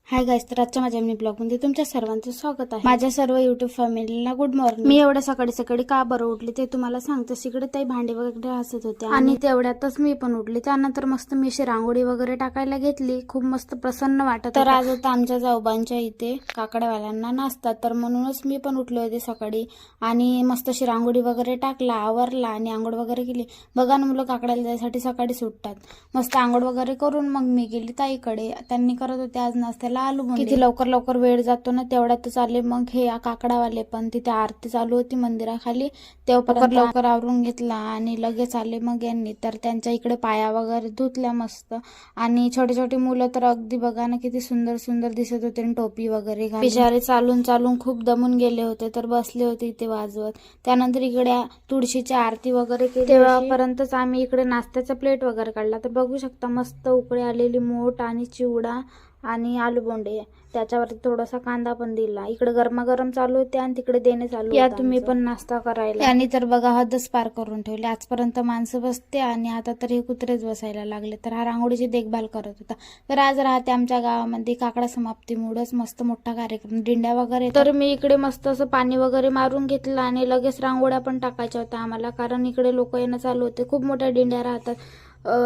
Hi guys, तर आजच्या माझ्या मिनी ब्लॉगमध्ये तुमच्या सर्वांचं स्वागत आहे. माझ्या सर्व युट्यूब फॅमिलीला गुड मॉर्निंग. मी एवढ्या सकाळी सकाळी का बरं उठले ते तुम्हाला सांगते. तिकडे ताई भांडे वगैरे घासत होते आणि तेवढ्यातच मी पण उठले. त्यानंतर मस्त मी अशी रांगोळी वगैरे टाकायला घेतली. खूप मस्त प्रसन्न वाटत. तर आज होता आमच्या जाऊबांच्या इथे काकड्यावाल्यांना नाश्ता, तर म्हणूनच मी पण उठले होते सकाळी आणि मस्त अशी रांगोळी वगैरे टाकला, आवरला आणि आंघोळ वगैरे केली. बघा ना, मुलं काकड्याला जायसाठी सकाळी सुटतात. मस्त आंघोळ वगैरे करून मग मी गेली ताईकडे. त्यांनी करत होते आज नाश्त्याला आलू बोंडे. किती लवकर लवकर वेळ जातो ना, तेवढ्यातच आले मग हे काकडावाले पण. तिथे आरती चालू होती मंदिराखाली, तेव्हा लवकर आवरून घेतला आणि लगेच आले मग यांनी. तर त्यांच्या इकडे पाया वगैरे धुतल्या मस्त. आणि छोटे छोटे मुलं तर अगदी बघा ना किती सुंदर सुंदर दिसत होते, टोपी वगैरे घालून. बिचारे चालून चालून खूप दमून गेले होते, तर बसले होते इथे वाजवत. त्यानंतर इकडे तुळशीची आरती वगैरे केली. तेव्हापर्यंतच आम्ही इकडे नाश्त्याचा प्लेट वगैरे काढला. तर बघू शकता मस्त उकळी आलेली मोठ आणि चिवडा आणि आलू बोंडे, त्याच्यावरती थोडासा कांदा पण दिला. इकडे गरमागरम चालू होते आणि तिकडे देणे चालू. या तुम्ही पण नाश्ता करायला. आणि तर बघा हदच पार करून ठेवले. आजपर्यंत माणसं बसते आणि आता तर हे कुत्रेच बसायला लागले. तर हा रांगोळीची देखभाल करत होता. तर आज राहते आमच्या गावामध्ये काकडा समाप्तीमुळेच मस्त मोठा कार्यक्रम, दिंड्या वगैरे. तर मी इकडे मस्त असं पाणी वगैरे मारून घेतलं आणि लगेच रांगोळ्या पण टाकायच्या होत्या आम्हाला, कारण इकडे लोक येणं चालू होते. खूप मोठ्या दिंड्या राहतात.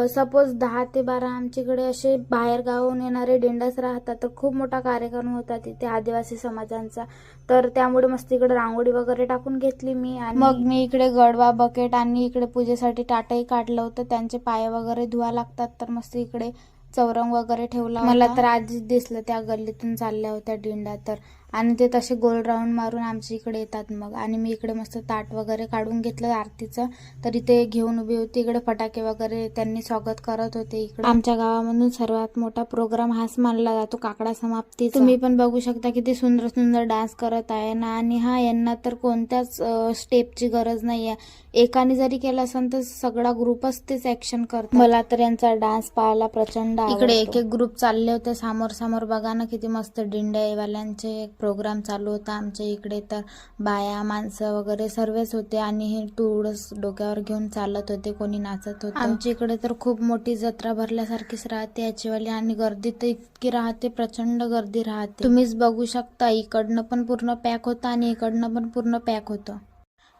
सपोज 10 ते 12 आमच्याकडे असे बाहेर गावाहून येणारे दिंडाच राहतात. तर खूप मोठा कार्यक्रम होता तिथे आदिवासी समाजांचा. तर त्यामुळे मस्त इकडे रांगोळी वगैरे टाकून घेतली मी. आणि मग मी इकडे गडवा, बकेट आणि इकडे पूजेसाठी ताटही काढलं होतं. त्यांचे पाय वगैरे धुवा लागतात, तर मस्त इकडे चौरंग वगैरे ठेवला. मला तर आधीच दिसलं त्या गल्लीतून चालल्या होत्या दिंड्या. तर आणि ते तसे गोल राऊंड मारून आमच्या इकडे येतात मग. आणि मी इकडे मस्त ताट वगैरे काढून घेतलं आरतीचं. तर इथे घेऊन उभी होती. इकडे फटाके वगैरे त्यांनी स्वागत करत होते. इकडे आमच्या गावामधून सर्वात मोठा प्रोग्राम हाच मानला जातो, काकडा समाप्ती. तुम्ही पण बघू शकता किती सुंदर सुंदर डान्स करत आहे ना. आणि यांना तर कोणत्याच स्टेपची गरज नाहीये. एकाने जरी केलं असेल तर सगळा ग्रुपच तेच ऍक्शन करतात. मला तर यांचा डान्स पाहायला प्रचंड आवडतो. इकडे एक एक ग्रुप चालले होते समोर समोर. बघा ना किती मस्त दिंड्यावाल्यांचे प्रोग्राम चालू होता आमच्या इकडे. तर बाया माणसं वगैरे सर्वच होते आणि हे तुळस डोक्यावर घेऊन चालत होते, कोणी नाचत होते. आमच्या इकडे तर खूप मोठी जत्रा भरल्यासारखीच राहते याचीवाली. आणि गर्दी तर इतकी राहते, प्रचंड गर्दी राहते. तुम्हीच बघू शकता, इकडनं पण पूर्ण पॅक होतं आणि इकडनं पण पूर्ण पॅक होतं.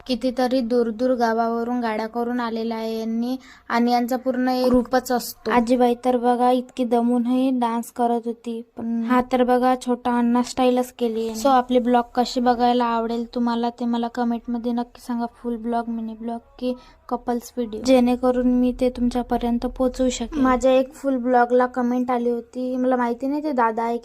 कितीतरी दूर दूर गावावरून गाड्या करून आलेल्या आहे यांनी आणि यांचा पूर्ण ग्रुपच असतो. आजीबाई तर बघा इतकी दमूनही डान्स करत होती. पण हा तर बघा छोटा अण्णा स्टाईलच केली. सो आपले ब्लॉग कसे बघायला आवडेल तुम्हाला ते मला कमेंट मध्ये नक्की सांगा. फुल ब्लॉग, मिनी ब्लॉग की कपल्स व्हिडिओ, जेणेकरून मी ते तुमच्यापर्यंत पोहोचवू शकेन. माझ्या एक फुल ब्लॉगला कमेंट आली होती. मला माहिती नाही ते दादा आहे की